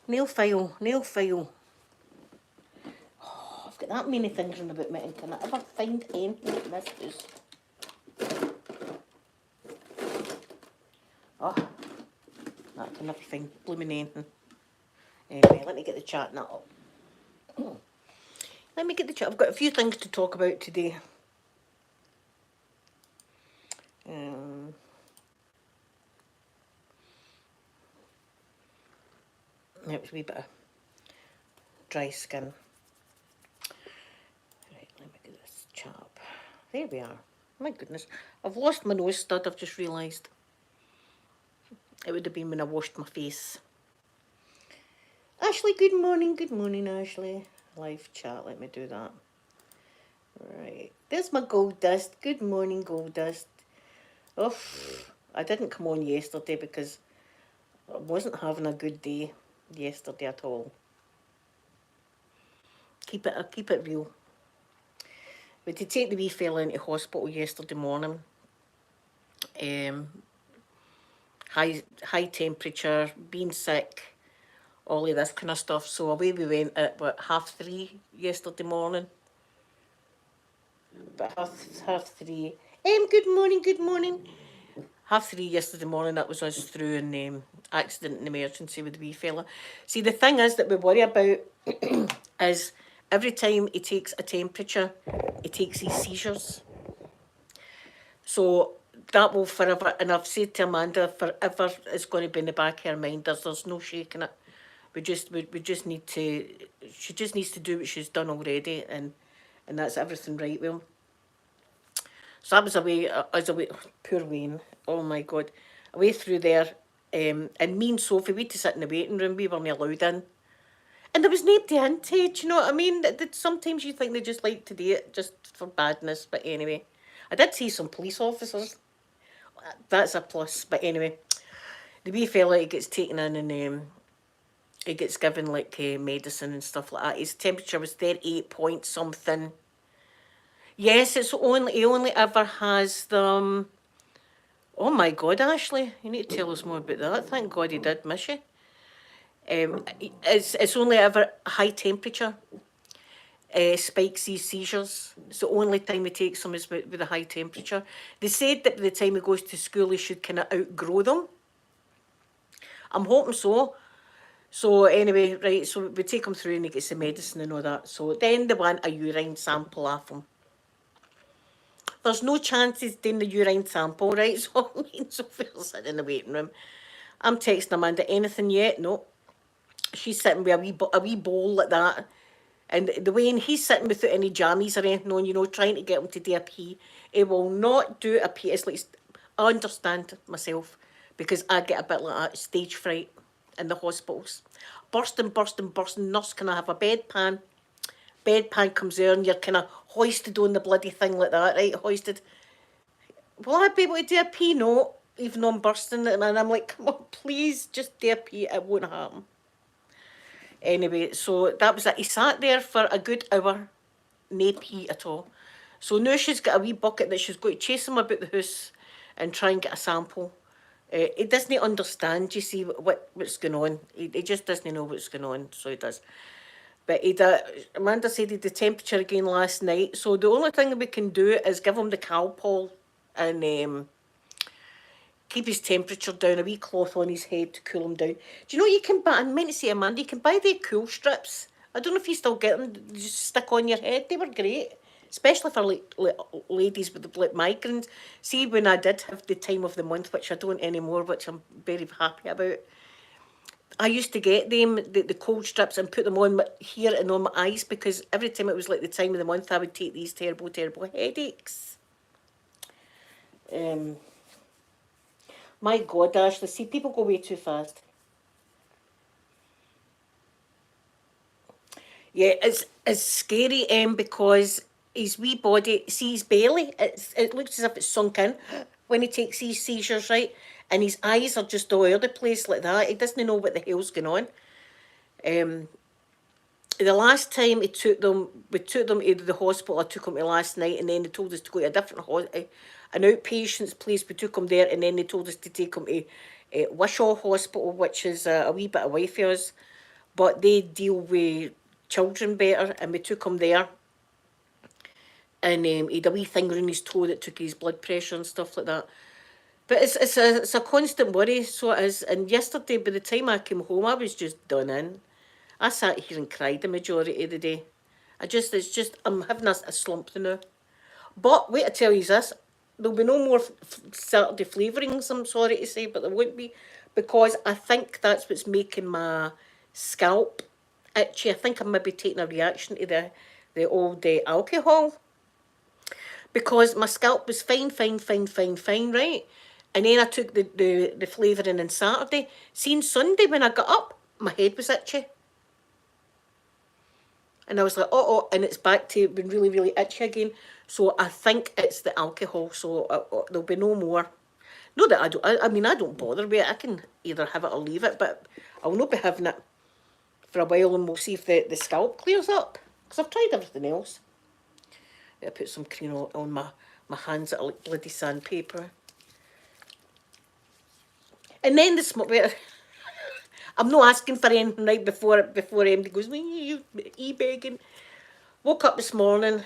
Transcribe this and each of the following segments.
Nail file, nail file. Oh, I've got that many things in about me, and can I ever find anything in this house? Oh, I can never find blooming anything. Anyway, let me get the chat now up. Let me get the chat. I've got a few things to talk about today. It was a wee bit of dry skin. Right, let me get this chat up. There we are. My goodness. I've lost my nose stud, I've just realised. It would have been when I washed my face. Ashley, good morning. Good morning, Ashley. Live chat, let me do that. Right. There's my gold dust. Good morning, gold dust. Oh, I didn't come on yesterday because I wasn't having a good day yesterday at all. Keep it real. But to take the wee fella into hospital yesterday morning, high temperature, being sick, all of this kind of stuff. So away we went at what, 3:30 yesterday morning. But 3:30. Good morning, good morning. 3:30 yesterday morning, that was us through an accident and emergency with the wee fella. See, the thing is that we worry about is every time he takes a temperature, he takes these seizures. So that will forever, and I've said to Amanda, forever is going to be in the back of her mind. There's no shaking it. We just need to, she just needs to do what she's done already, and that's everything right with him. So that was away, poor Wayne, oh my God, away through there, and me and Sophie, we had to sit in the waiting room, we weren't allowed in. And there was nobody into, do you know what I mean? Sometimes you think they just like to do it just for badness, but anyway. I did see some police officers. That's a plus, but anyway. The wee fella, he gets taken in and he gets given like medicine and stuff like that. His temperature was 38 point something. Yes, he only ever has them. Oh my God, Ashley, you need to tell us more about that. Thank God he did miss you. It's only ever high temperature spikes these seizures. It's the only time he takes them is with a high temperature. They said that by the time he goes to school, he should kind of outgrow them. I'm hoping so. So anyway, right, so we take him through and he gets the medicine and all that. So then they want a urine sample off him. There's no chances doing the urine sample, right? So me and Sophie's sitting in the waiting room. I'm texting Amanda, anything yet? No. She's sitting with a wee bowl like that. And the way he's sitting without any jammies or anything on, you know, trying to get him to do a pee. He will not do a pee. It's like, I understand myself because I get a bit like that, stage fright in the hospitals. Bursting. Nurse, can I have a bedpan? Bedpan comes there and you're kind of hoisted on the bloody thing like that, right? Hoisted. Will I be able to do a pee? No, even though I'm bursting. And I'm like, come on, please, just do a pee. It won't happen. Anyway, so that was it. He sat there for a good hour, no pee at all. So now she's got a wee bucket that she's going to chase him about the house and try and get a sample. He doesn't understand, you see, what's going on. He just doesn't know what's going on, so he does. But Amanda said he had the temperature again last night, so the only thing we can do is give him the Calpol and keep his temperature down, a wee cloth on his head to cool him down. Do you know you can buy, I meant to say, Amanda, you can buy the cool strips. I don't know if you still get them, just stick on your head. They were great, especially for like ladies with like migraines. See, when I did have the time of the month, which I don't anymore, which I'm very happy about, I used to get them, the cold strips, and put them on here and on my eyes, because every time it was like the time of the month, I would take these terrible headaches. My God, Ashley, see, people go way too fast. Yeah, it's scary, because his wee body, see his belly, it looks as if it's sunk in when he takes these seizures, right? And his eyes are just all over the place like that. He doesn't know what the hell's going on. The last time we took them to the hospital. I took them to last night, and then they told us to go to a different an outpatient's place. We took them there, and then they told us to take them to Wishaw Hospital, which is a wee bit away from us. but they deal with children better, and we took him there, and he had a wee thing around his toe that took his blood pressure and stuff like that. But it's a constant worry, so it is. And yesterday, by the time I came home, I was just done in. I sat here and cried the majority of the day. It's just, I'm having a slump now. But wait, I tell you this, there'll be no more Saturday flavourings, I'm sorry to say, but there won't be, because I think that's what's making my scalp itchy. I think I might be taking a reaction to the old alcohol, because my scalp was fine, right? And then I took the flavouring on Saturday. Seen Sunday when I got up, my head was itchy. And I was like, and it's back to being really, really itchy again. So I think it's the alcohol. So there'll be no more. No, that I don't. I mean, I don't bother with it. I can either have it or leave it, but I'll not be having it for a while, and we'll see if the scalp clears up. Because I've tried everything else. I put some cream on my hands that are like bloody sandpaper. And then the smoke. I'm not asking for anything right before MD goes, you e-begging. Woke up this morning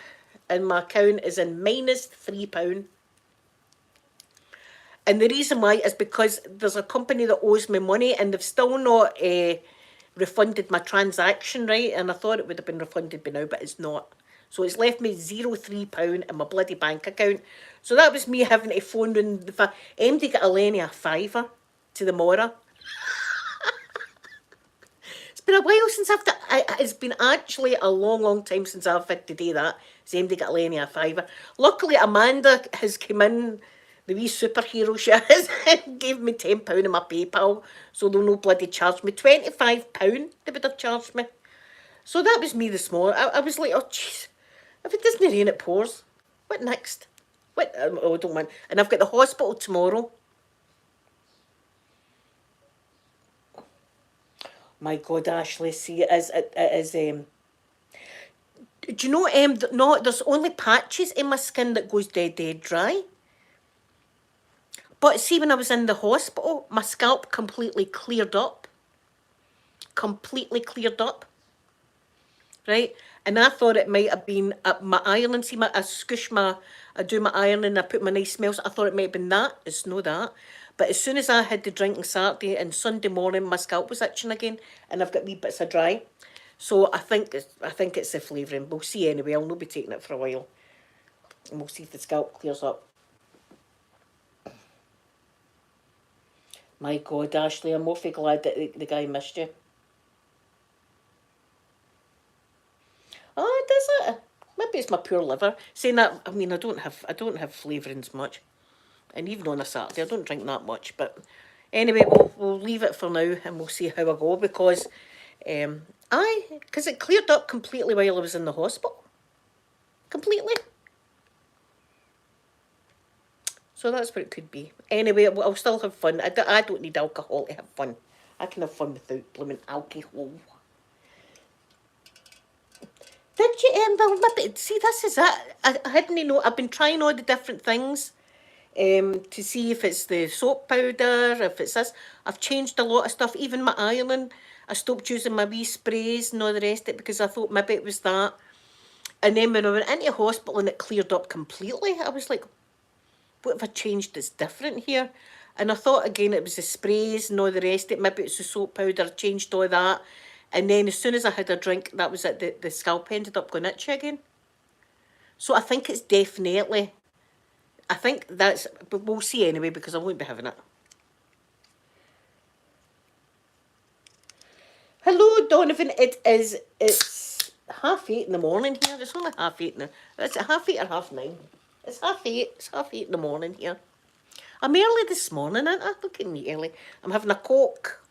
and my account is in minus £3. And the reason why is because there's a company that owes me money and they've still not refunded my transaction, right? And I thought it would have been refunded by now, but it's not. So it's left me £0.3 in my bloody bank account. So that was me having to phone in the MD got a Lenny a fiver to the Mora. It's been a while since it's been actually a long time since I've had to do that. Same to get Lenny a fiver. Luckily Amanda has come in, the wee superhero she is, and gave me £10 in my PayPal, so they'll no bloody charge me. £25 they would have charged me. So that was me this morning. I was like, oh jeez, if it doesn't rain it pours. What next? What? I don't mind. And I've got the hospital tomorrow. My God, Ashley, see, it is, do you know, no, there's only patches in my skin that goes dead dry. But see, when I was in the hospital, my scalp completely cleared up. Completely cleared up. Right? And I thought it might have been my ironing. See, I do my ironing, I put my nice smells. I thought it might have been that. It's no that. But as soon as I had the drink on Saturday and Sunday morning, my scalp was itching again, and I've got wee bits of dry. So I think it's the flavouring. We'll see anyway. I'll not be taking it for a while, and we'll see if the scalp clears up. My God, Ashley, I'm awfully glad that the guy missed you. Oh, does it? Maybe it's my poor liver. Saying that, I mean, I don't have flavourings much, and even on a Saturday, I don't drink that much. But anyway, we'll leave it for now, and we'll see how I go, because because it cleared up completely while I was in the hospital, completely. So that's what it could be. Anyway, I'll still have fun. I don't need alcohol to have fun. I can have fun without blooming alcohol. Did you, well, see, this is it. I hadn't know. I've been trying all the different things to see if it's the soap powder, if it's this. I've changed a lot of stuff, even my ironing. I stopped using my wee sprays and all the rest of it because I thought maybe it was that. And then when I went into hospital and it cleared up completely, I was like, what have I changed that's different here? And I thought again it was the sprays and all the rest of it. Maybe it's the soap powder. I changed all that. And then as soon as I had a drink, that was it. The scalp ended up going itchy again. So I think it's definitely, I think that's, but we'll see anyway because I won't be having it. Hello, Donovan. It's 8:30 in the morning here. It's only 8:30 now. It's 8:30 or 9:30. It's 8:30. It's 8:30 in the morning here. I'm early this morning, aren't I? Look at me early. I'm having a Coke.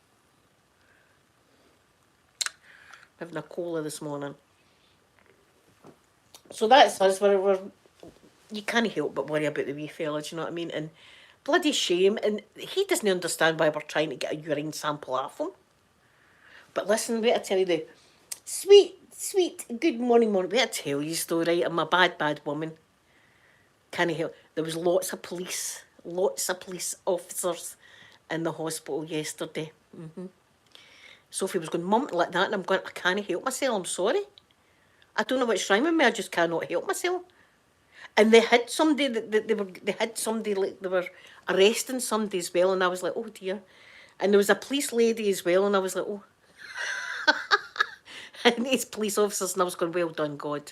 Having a cola this morning. So that's us. You can't help but worry about the wee fella, do you know what I mean? And bloody shame. And he doesn't understand why we're trying to get a urine sample off him. But listen, wait, I tell you the sweet, good morning. Wait, I tell you though, right? I'm a bad woman. Can't help. There was lots of police officers in the hospital yesterday. Sophie was going, Mum, like that, and I'm going, I can't help myself, I'm sorry. I don't know what's wrong with me, I just cannot help myself. And they had somebody like they were arresting somebody as well, and I was like, oh dear. And there was a police lady as well, and I was like, oh. And these police officers, and I was going, well done, God.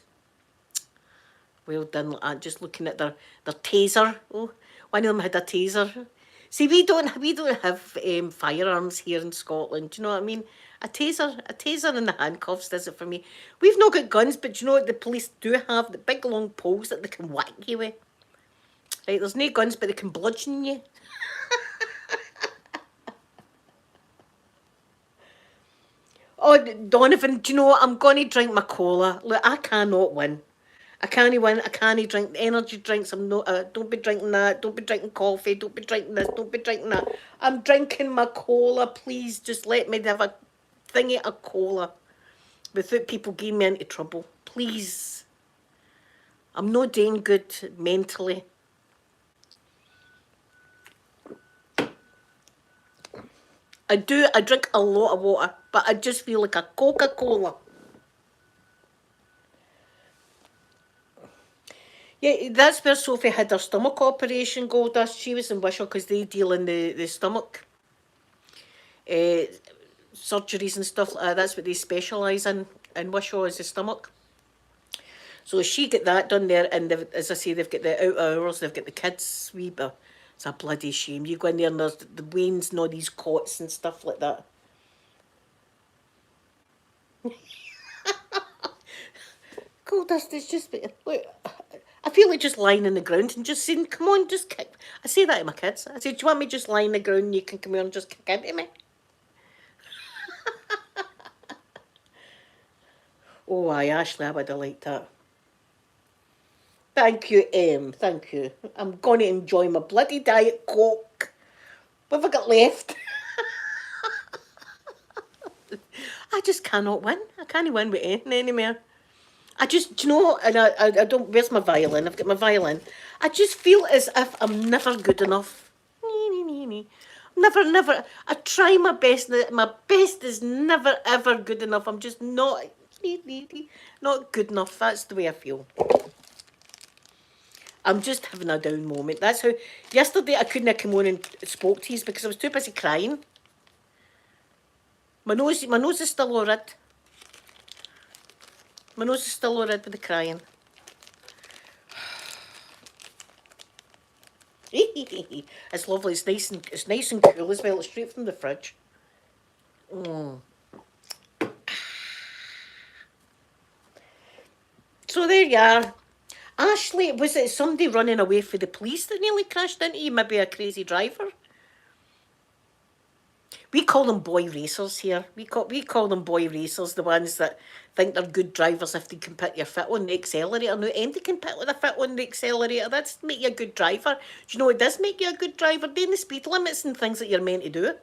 Well done, just looking at their taser. Oh, one of them had a taser. See, we don't have firearms here in Scotland. Do you know what I mean? A taser and the handcuffs does it for me. We've not got guns, but do you know what the police do have? The big long poles that they can whack you with. Right, there's no guns, but they can bludgeon you. Oh, Donovan, do you know what? I'm going to drink my cola. Look, I cannot win. I can't win. I can't drink energy drinks. I'm not. Don't be drinking that. Don't be drinking coffee. Don't be drinking this. Don't be drinking that. I'm drinking my cola. Please, just let me have a thingy of cola without people getting me into trouble. Please. I'm not doing good mentally. I drink a lot of water, but I just feel like a Coca-Cola. Yeah, that's where Sophie had her stomach operation, Goldust. She was in Wishaw because they deal in the stomach surgeries and stuff like that. That's what they specialise in Wishaw, is the stomach. So she got that done there, and as I say, they've got the out hours, they've got the kids. It's a bloody shame. You go in there and there's the Waynes and all these cots and stuff like that. Goldust is just, look, I feel like just lying on the ground and just saying, come on, just kick. I say that to my kids. I say, do you want me just lying on the ground and you can come here and just kick into me? Oh, aye, Ashley, I would have liked that. Thank you, thank you. I'm going to enjoy my bloody Diet Coke. What have I got left? I just cannot win. I can't win with anything anymore. I just, do you know, and I don't, where's my violin? I've got my violin. I just feel as if I'm never good enough. Never. I try my best. My best is never, ever good enough. I'm just not good enough. That's the way I feel. I'm just having a down moment. That's how, yesterday I couldn't come on and spoke to you because I was too busy crying. My nose is still all red. My nose is still all red with the crying. It's lovely. It's nice and cool as well. It's straight from the fridge. So there you are. Ashley, was it somebody running away from the police that nearly crashed into you? Maybe a crazy driver? We call them boy racers here. We call them boy racers, the ones that think they're good drivers if they can put your foot on the accelerator. Now, anybody can put with a foot on the accelerator. That's make you a good driver. Do you know what does make you a good driver? Doing the speed limits and things that you're meant to do.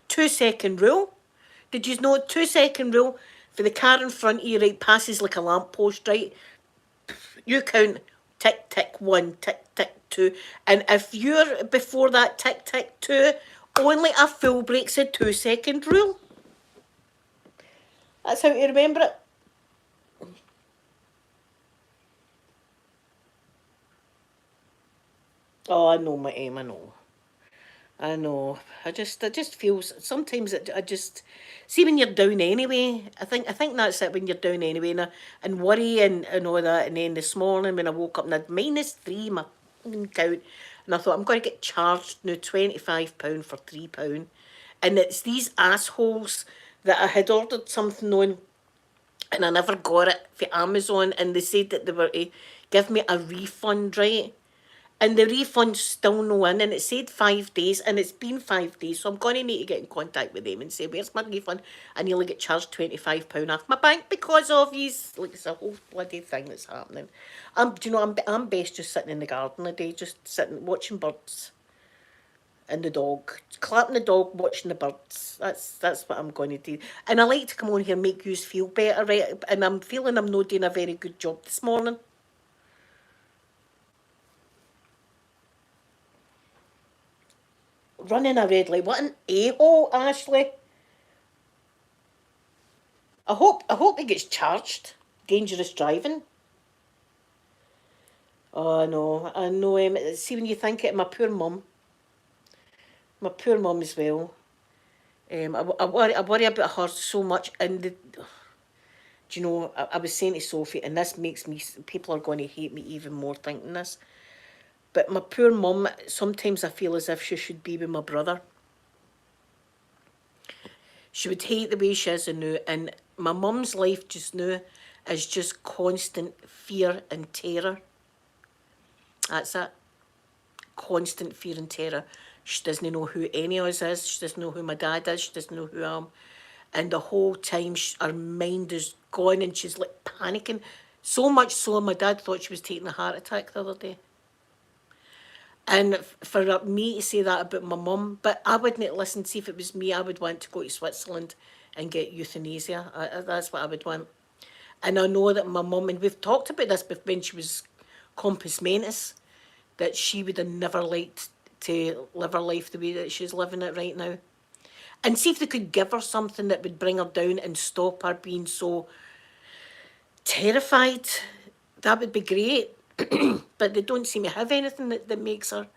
2-second rule. Did you know 2-second rule? For the car in front of you, right, passes like a lamppost, right? You count tick, tick, 1, tick, tick, 2. And if you're before that tick, tick, 2, only a full breaks a 2-second rule. That's how to remember it. Oh, I know, my aim, I know. I know. I just feel sometimes I just see when you're down anyway. I think that's it, when you're down anyway, and worry and all that. And then this morning when I woke up and I had -3 my count, and I thought I'm going to get charged now £25 for £3, and it's these assholes that I had ordered something on, and I never got it for Amazon, and they said that they were to give me a refund, right? And the refund's still no in, and it said 5 days, and it's been 5 days, so I'm going to need to get in contact with them and say, where's my refund? I nearly get charged £25 off my bank because of these, like, it's a whole bloody thing that's happening. Do you know, I'm best just sitting in the garden a day, just sitting, watching birds, and the dog, clapping the dog, watching the birds. That's what I'm going to do. And I like to come on here and make you feel better, right? And I'm feeling I'm not doing a very good job this morning. Running a red light. What an a-hole, Ashley. I hope he gets charged. Dangerous driving. Oh, I know. See, when you think it, my poor mum as well. I worry about her so much. And do you know, I was saying to Sophie, and this makes me, people are going to hate me even more thinking this. But my poor mum, sometimes I feel as if she should be with my brother. She would hate the way she is now, and my mum's life just now is just constant fear and terror. That's it. Constant fear and terror. She doesn't know who any of us is. She doesn't know who my dad is. She doesn't know who I am. And the whole time, her mind is gone and she's like panicking. So much so, my dad thought she was taking a heart attack the other day. And for me to say that about my mum, but I wouldn't listen. See, if it was me, I would want to go to Switzerland and get euthanasia. That's what I would want. And I know that my mum, and we've talked about this when she was compos mentis, that she would have never liked to live her life the way that she's living it right now. And see if they could give her something that would bring her down and stop her being so terrified. That would be great. But they don't seem to have anything that makes her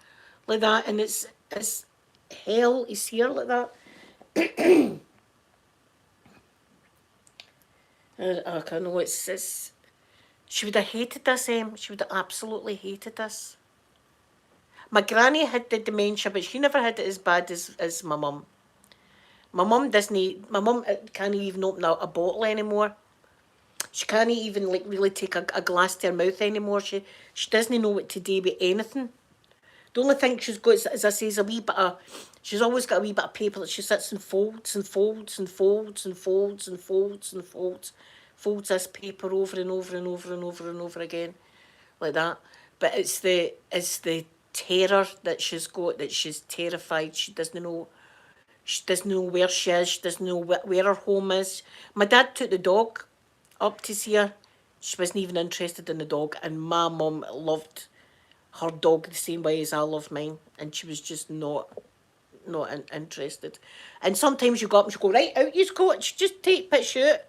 like that. And it's hell is here like that. I know it's she would have hated this, She would have absolutely hated this. My granny had the dementia, but she never had it as bad as my mum. My mum doesn't. My mum can't even open a bottle anymore. She can't even like really take a glass to her mouth anymore. She doesn't know what to do with anything. The only thing she's got, as I say, is a wee bit of. She's always got a wee bit of paper that she sits and folds and folds and folds and folds and folds and folds, folds this paper over and over and over and over and over again, like that. But it's the terror that she's got, that she's terrified. She doesn't know. She doesn't know where she is. She doesn't know where her home is. My dad took the dog up to see her. She wasn't even interested in the dog, and my mum loved her dog the same way as I love mine, and she was just not interested. And sometimes you go up and she go, right, out you go, she just take pitch out.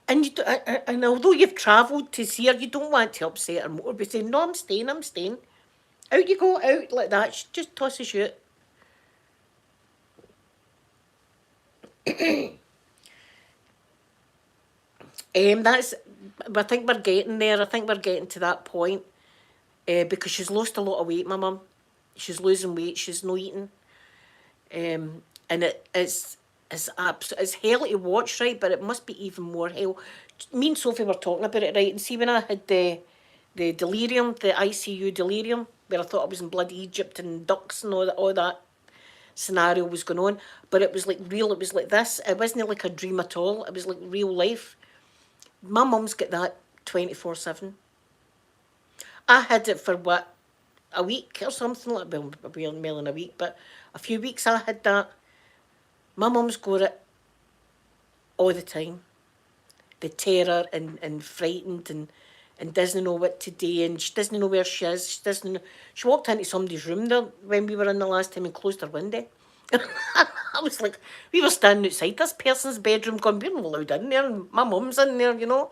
And and although you've travelled to see her, you don't want to upset her more. But saying, no, I'm staying. Out you go, out like that. She just tosses you out. That's. I think we're getting there. I think we're getting to that point. Because she's lost a lot of weight, my mum. She's losing weight. She's not eating. And it's hell to watch, right? But it must be even more hell. Me and Sophie were talking about it, right? And see, when I had the delirium, the ICU delirium, where I thought I was in bloody Egypt and ducks and all that scenario was going on, but it was like real. It was like this. It wasn't like a dream at all. It was like real life. My mum's got that 24/7. I had it for what, a week or something, like, well, more than a week, but a few weeks I had that. My mum's got it all the time. The terror and frightened and doesn't know what to do, and she doesn't know where she is. She doesn't know. She walked into somebody's room there when we were in the last time and closed her window. I was like, we were standing outside this person's bedroom going, we're not allowed in there, and my mum's in there, you know.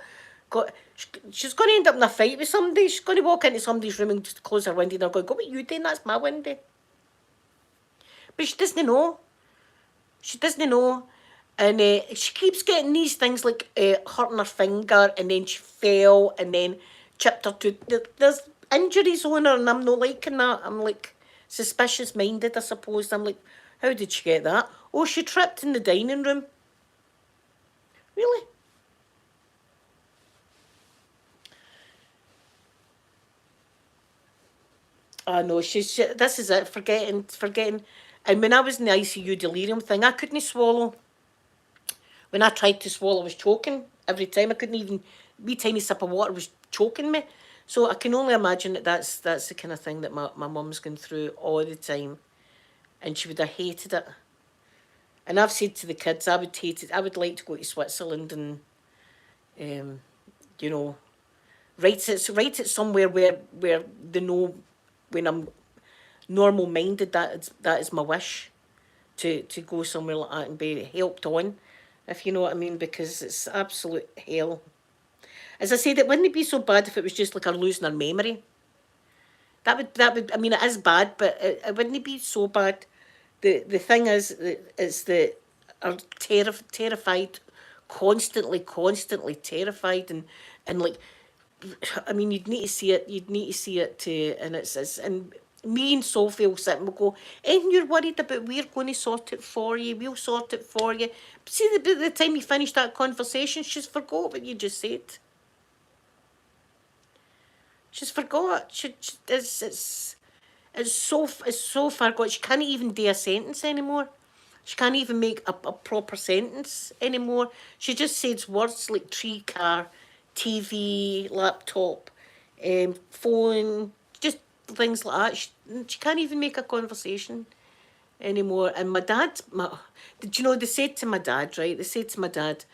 She's going to end up in a fight with somebody. She's going to walk into somebody's room and just close her window and they're going, go, what are you doing? That's my window. But she doesn't know. She doesn't know. And she keeps getting these things like hurting her finger, and then she fell and then chipped her tooth. There's injuries on her, and I'm not liking that. I'm like suspicious minded, I suppose. I'm like, how did she get that? Oh, she tripped in the dining room. Really? I know, this is it, forgetting. And when I was in the ICU delirium thing, I couldn't swallow. When I tried to swallow, I was choking every time. I couldn't even, wee tiny sip of water was choking me. So I can only imagine that that's the kind of thing that my mum's going through all the time. And she would have hated it. And I've said to the kids, I would hate it. I would like to go to Switzerland and, you know, write it somewhere where they know when I'm normal minded, that is my wish, to go somewhere like that and be helped on. if you know what I mean, because it's absolute hell. As I said, it wouldn't be so bad if it was just like her losing her memory. I mean, it is bad, but it wouldn't be so bad. The thing is that are terrified, constantly terrified, and like, I mean, you'd need to see it. You'd need to see it too, and it's and me and Sophie will sit and we'll go, and you're worried about, we're going to sort it for you. We'll sort it for you. But see, the time you finish that conversation, she's forgot what you just said. She's forgot. It's so far gone. She can't even do a sentence anymore. She can't even make a proper sentence anymore. She just says words like tree, car, TV, laptop, phone, just things like that. She can't even make a conversation anymore. And did you know, they said to my dad, right? They said to my dad,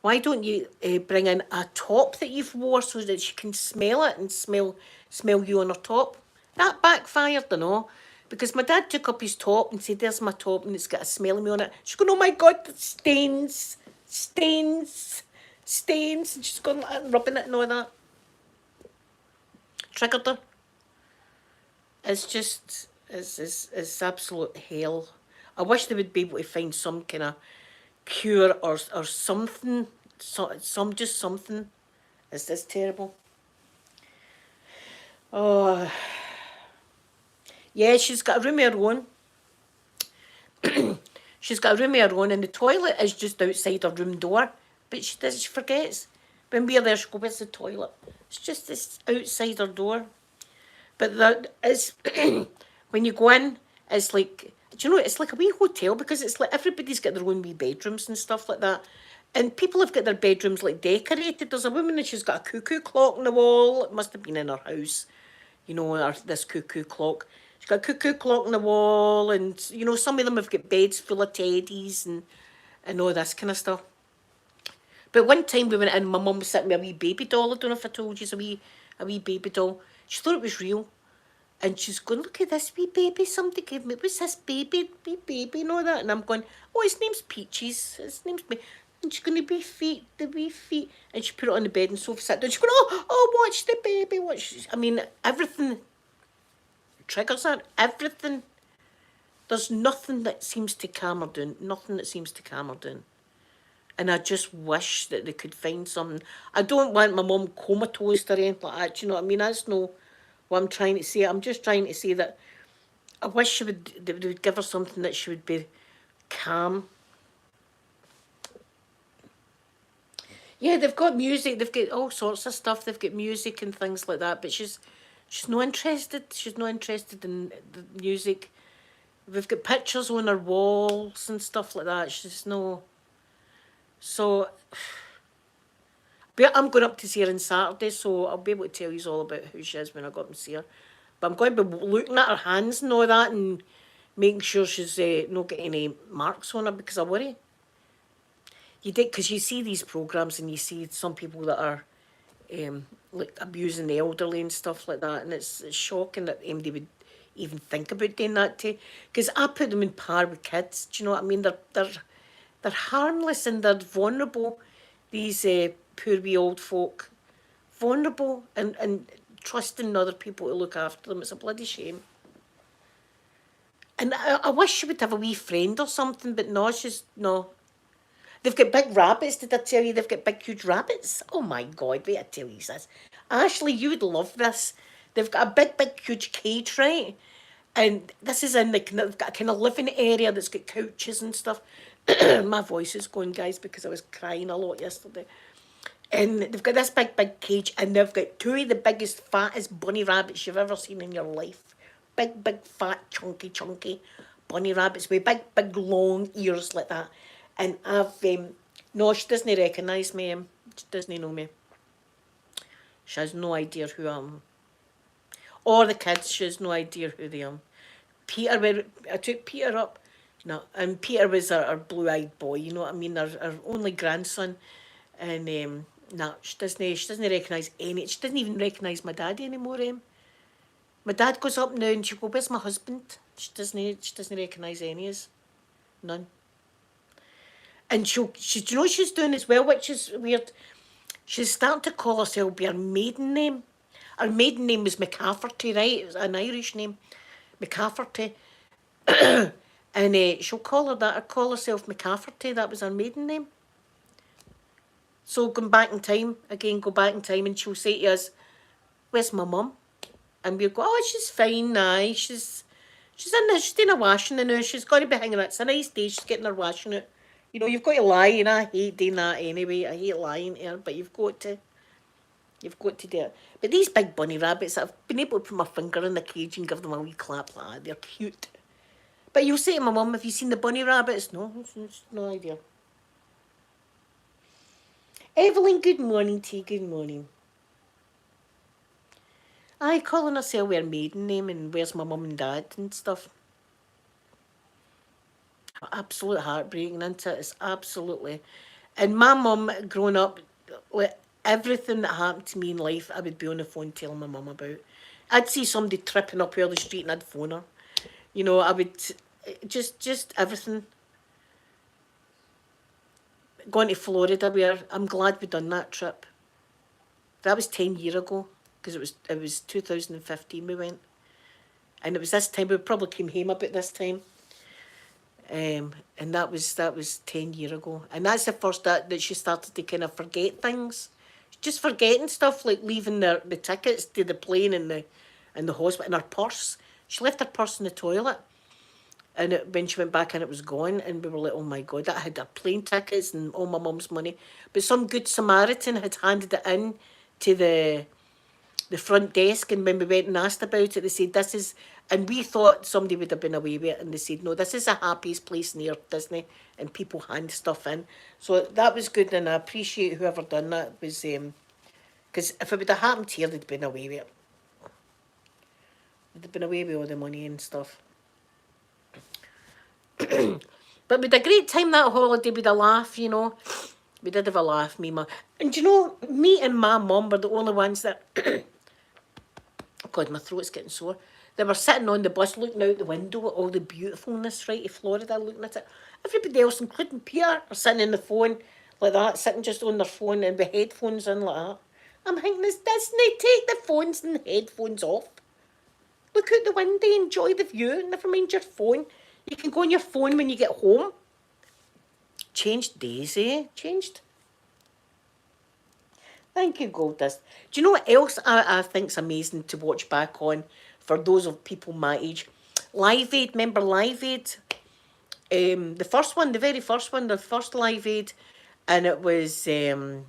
why don't you bring in a top that you've wore so that she can smell it and smell you on her top? That backfired, you know, because my dad took up his top and said, "There's my top, and it's got a smell of me on it." She's going, "Oh my God, stains, stains, stains," and she's going like that and rubbing it and all that. Triggered her. It's just, it's absolute hell. I wish they would be able to find some kind of cure or something, just something. It's this terrible. Oh, yeah, she's got a room of her own. She's got a room of her own, and the toilet is just outside her room door. But she forgets. When we're there, she goes, "Where's the toilet?" It's just this outside her door. But that is, when you go in, it's like, do you know, it's like a wee hotel, because it's like everybody's got their own wee bedrooms and stuff like that. And people have got their bedrooms like decorated. There's a woman and she's got a cuckoo clock on the wall. It must have been in her house, you know, this cuckoo clock. She's got a cuckoo clock on the wall, and you know, some of them have got beds full of teddies and all this kind of stuff. But one time we went in, my mum was sitting with a wee baby doll. I don't know if I told you, it's a wee baby doll. She thought it was real. And she's going, "Look at this wee baby, somebody gave me, what's this wee baby and all that?" And I'm going, "Oh, his name's Peaches, his name's me." And she's going, "The wee feet, the wee feet." And she put it on the bed and Sophie sat down. She's going, "Oh, watch the baby, watch." I mean, everything triggers her, everything. There's nothing that seems to calm her down, nothing that seems to calm her down. And I just wish that they could find something. I don't want my mum comatose or anything like that. Do you know what I mean? That's no what I'm trying to say. I'm just trying to say that I wish they would give her something that she would be calm. Yeah, they've got music. They've got all sorts of stuff. They've got music and things like that. But she's not interested. She's not interested in the music. We've got pictures on her walls and stuff like that. She's no. So, but I'm going up to see her on Saturday, so I'll be able to tell you all about who she is when I go up and see her. But I'm going to be looking at her hands and all that, and making sure she's not got any marks on her, because I worry. You did, because you see these programmes and you see some people that are like abusing the elderly and stuff like that, and it's shocking that they would even think about doing that to. Because I put them in par with kids. Do you know what I mean? They're harmless and they're vulnerable. These poor wee old folk, vulnerable and trusting other people to look after them. It's a bloody shame. And I wish she would have a wee friend or something, but no, she's no. They've got big rabbits. Did I tell you they've got big, huge rabbits? Oh my God, wait, I tell you this. Ashley, you would love this. They've got a big, huge cage, right? And this is in they've got a kind of living area that's got couches and stuff. My voice is going, guys, because I was crying a lot yesterday. And they've got this big cage, and they've got two of the biggest, fattest bunny rabbits you've ever seen in your life. Big, fat, chunky bunny rabbits with big, long ears like that. And no, she doesn't recognise me. She doesn't know me. She has no idea who I am. Or the kids, she has no idea who they are. I took Peter up, no, and Peter was our blue-eyed boy, you know what I mean, our only grandson. And no, she doesn't recognise any. She doesn't even recognise my daddy anymore. My dad goes up now and she goes, "Where's my husband?" She doesn't recognise any of us. None. And do you know what she's doing as well, which is weird? She's starting to call herself by her maiden name. Her maiden name was McCafferty, right? It was an Irish name, McCafferty. And she'll call her that, or call herself McCafferty. That was her maiden name. So going back in time, again, go back in time, and she'll say to us, "Where's my mum?" And we'll go, "Oh, she's fine, aye. She's in there, she's doing her washing now. She's got to be hanging out. It's a nice day, she's getting her washing out." You know, you've got to lie, and I hate doing that anyway. I hate lying to her, but you've got to do it. But these big bunny rabbits, I've been able to put my finger in the cage and give them a wee clap like that. They're cute. But you'll say to my mum, "Have you seen the bunny rabbits?" No, it's no idea. Evelyn, good morning to you, good morning. Aye, calling herself her maiden name and where's my mum and dad and stuff. Absolute heartbreaking, isn't it? It's absolutely. And my mum, growing up, like, everything that happened to me in life, I would be on the phone telling my mum about. I'd see somebody tripping up here the street and I'd phone her. You know, I would just everything. Going to Florida, where I'm glad we done that trip. That was 10 years ago, because it was 2015 we went, and it was this time we probably came home about this time. And that was 10 years ago, and that's the first that she started to kind of forget things, just forgetting stuff like leaving the tickets to the plane and the hospital and her purse. She left her purse in the toilet, and when she went back in, it was gone, and we were like, "Oh my God!" That had her plane tickets and all my mum's money, but some good Samaritan had handed it in to the front desk, and when we went and asked about it, they said this is, and we thought somebody would have been away with it, and they said no, this is the happiest place near Disney, and people hand stuff in. So that was good, and I appreciate whoever done that. Was because if it would have happened here, they'd been away with it. They'd been away with all the money and stuff. But we had a great time that holiday with a laugh, you know. We did have a laugh, me and my... And you know, me and my mum were the only ones that... God, my throat's getting sore. They were sitting on the bus looking out the window at all the beautifulness, right, of Florida, looking at it. Everybody else, including Peter, are sitting on the phone like that, sitting just on their phone and with headphones in like that. I'm thinking, it's Disney, take the phones and the headphones off. Look out the window, enjoy the view, never mind your phone. You can go on your phone when you get home. Changed days, eh? Changed. Thank you, Goldust. Do you know what else I think's amazing to watch back on for those of people my age? Live Aid, remember Live Aid? The first one, the very first one, the first Live Aid, and it was done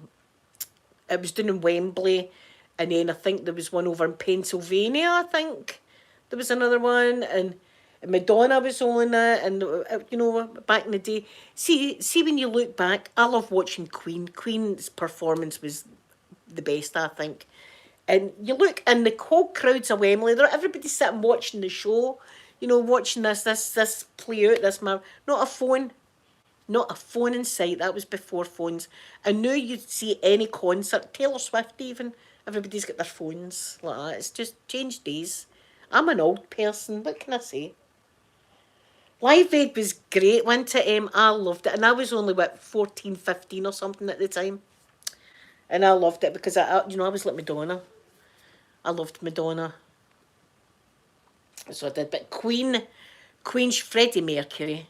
in Wembley, and then I think there was one over in Pennsylvania, I think. There was another one, and Madonna was on it, and you know, back in the day. See when you look back, I love watching Queen. Queen's performance was the best, I think. And you look, and the whole crowds of Wembley, everybody's sitting watching the show, you know, watching this play out, not a phone. Not a phone in sight. That was before phones. And now you'd see any concert, Taylor Swift even, everybody's got their phones like that. It's just changed days. I'm an old person, what can I say? Live Aid was great, wasn't it? I loved it. And I was only, 14, 15 or something at the time. And I loved it because, I was like Madonna. I loved Madonna. So I did. But Queen's Freddie Mercury.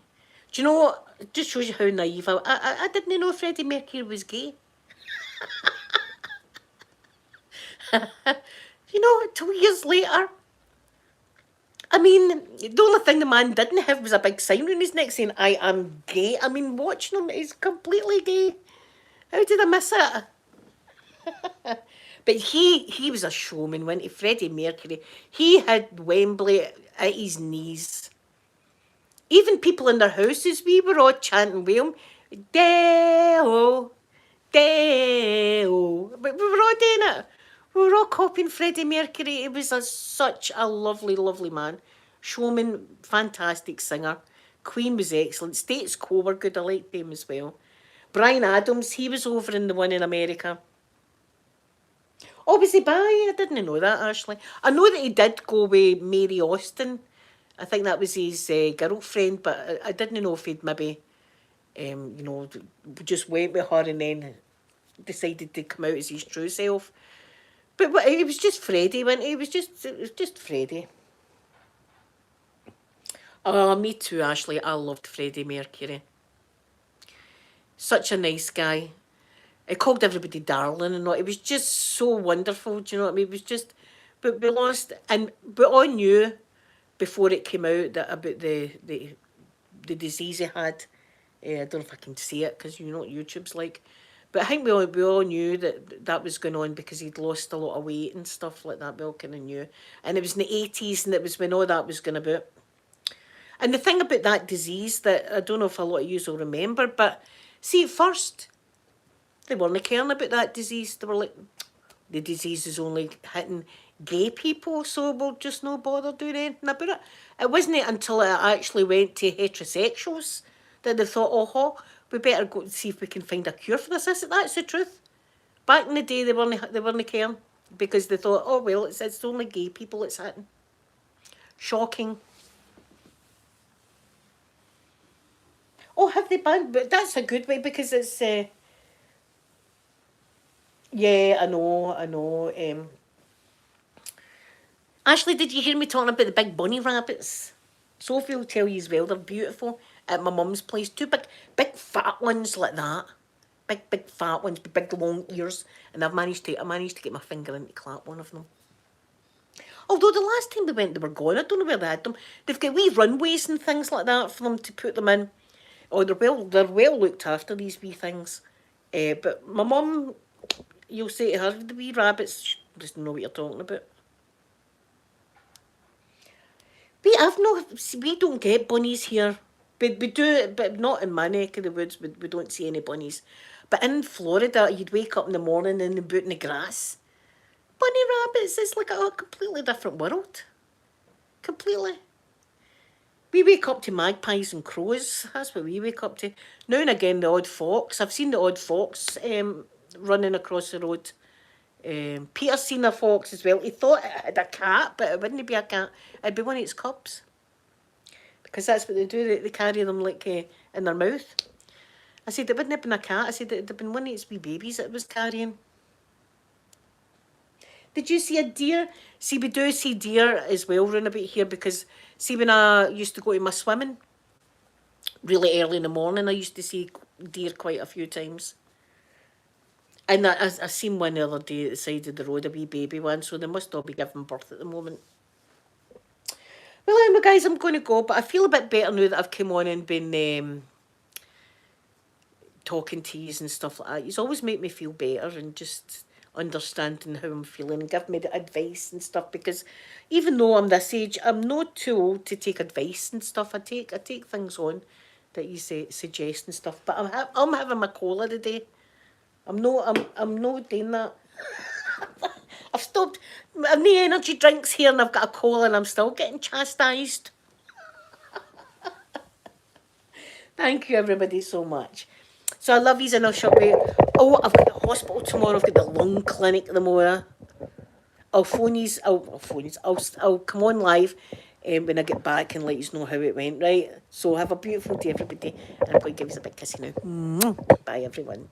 Do you know what? It just shows you how naive I didn't know Freddie Mercury was gay. You know, 2 years later. I mean, the only thing the man didn't have was a big sign on his neck saying, "I am gay." I mean, watching him, he's completely gay. How did I miss it? But he was a showman, wasn't he? Freddie Mercury. He had Wembley at his knees. Even people in their houses, we were all chanting with him. Deo, Deo. But we were all doing it. We were all copying Freddie Mercury. He was such a lovely, lovely man. Showman, fantastic singer. Queen was excellent. Status Quo were good. I liked them as well. Bryan Adams, he was over in the one in America. Oh, was he by? I didn't know that, actually. I know that he did go with Mary Austin. I think that was his girlfriend, but I didn't know if he'd maybe you know, just went with her and then decided to come out as his true self. But it was just Freddie, wasn't it? It was just Freddie. Oh, me too, Ashley. I loved Freddie Mercury. Such a nice guy. He called everybody darling and all. It was just so wonderful. Do you know what I mean? It was just, but we lost, and we all knew before it came out that about the disease he had. I don't know if I can say it because you know what YouTube's like. But I think we all knew that that was going on because he'd lost a lot of weight and stuff like that. We all kind of knew. And it was in the 80s and it was when all that was going about. And the thing about that disease that I don't know if a lot of you will remember, but see, at first, they weren't caring about that disease. They were like, the disease is only hitting gay people, so we'll just not bother doing anything about it. It wasn't until it actually went to heterosexuals that they thought, oh, we better go and see if we can find a cure for this. That's the truth. Back in the day, they weren't caring because they thought, oh, well, it's only gay people it's hitting. Shocking. Oh, have they banned? But that's a good way because it's... yeah, I know. Ashley, did you hear me talking about the big bunny rabbits? Sophie will tell you as well, they're beautiful at my mum's place. Two big fat ones like that. Big fat ones with big long ears. And I managed to get my finger in to clap one of them. Although the last time they went, they were gone. I don't know where they had them. They've got wee runways and things like that for them to put them in. Oh, they're well looked after, these wee things. But my mum, you'll say to her, the wee rabbits, she doesn't know what you're talking about. We don't get bunnies here. We do, but not in my neck of the woods. We don't see any bunnies. But in Florida, you'd wake up in the morning and they'd be out in the grass. Bunny rabbits is like a completely different world. Completely. We wake up to magpies and crows. That's what we wake up to. Now and again, the odd fox. I've seen the odd fox running across the road. Peter's seen a fox as well. He thought it had a cat, but it wouldn't be a cat. It'd be one of its cubs. Because that's what they do. They carry them like in their mouth. I said it wouldn't have been a cat. I said it would have been one of its wee babies that it was carrying. Did you see a deer? See, we do see deer as well round about here because, see, when I used to go to my swimming, really early in the morning, I used to see deer quite a few times. And I seen one the other day at the side of the road, a wee baby one, so they must all be giving birth at the moment. Well, anyway, guys, I'm going to go, but I feel a bit better now that I've come on and been talking to you and stuff like that. You always make me feel better and just understanding how I'm feeling and give me the advice and stuff, because even though I'm this age, I'm not too old to take advice and stuff. I take things on that you suggest and stuff. But I'm having my cola today. I'm not doing that. I've stopped. I've no energy drinks here and I've got a cola and I'm still getting chastised. Thank you everybody so much. So I love yous and I'll shop with. Oh, I've got the hospital tomorrow. I've got the lung clinic tomorrow. I'll phone yous. I'll come on live when I get back and let yous know how it went, right? So have a beautiful day, everybody. And I'm going to give yous a big kissy now. Bye, everyone.